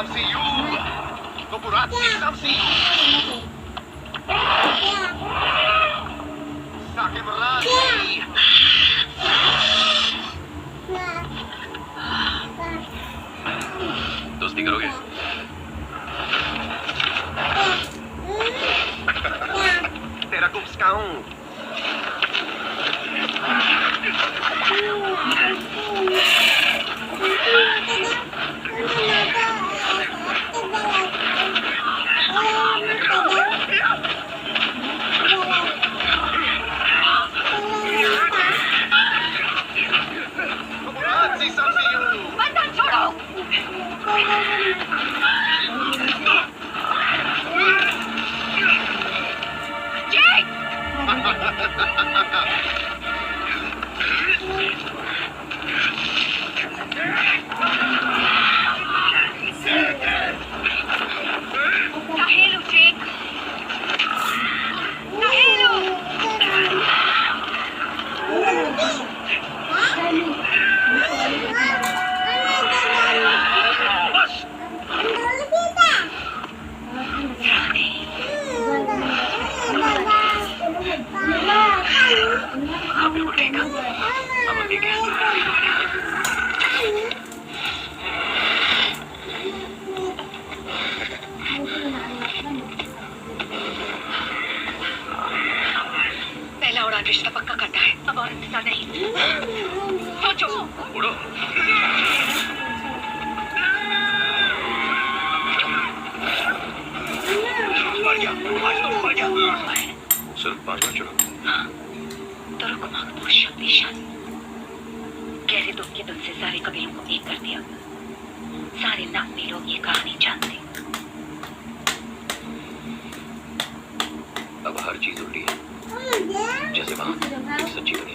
Samsiu! Toburatsi Samsiu! Sakimrati! दोस्ती करोगे? तेरा कुम्सकाऊं Toburatsi Samsiu! बंधन छोड़ो। Jake! Nahilo, Jake! Nahilo! हाँ बिल्कुल ठीक है अब ठीक है पहला उड़ान रिश्ता पक्का करता है, अब और इंतजार नहीं। सोचो। उड़ो मर गया आज तो मर गया सिर्फ 5 बार चढ़ो तो रुको बहुत शक्तिशाली गहरे दुख के दुख से सारे कबीलों को एक कर दिया। सारे नामी लोग ये कहानी जानते। अब हर चीज उल्टी है जैसे वहां एक सच्ची दुनिया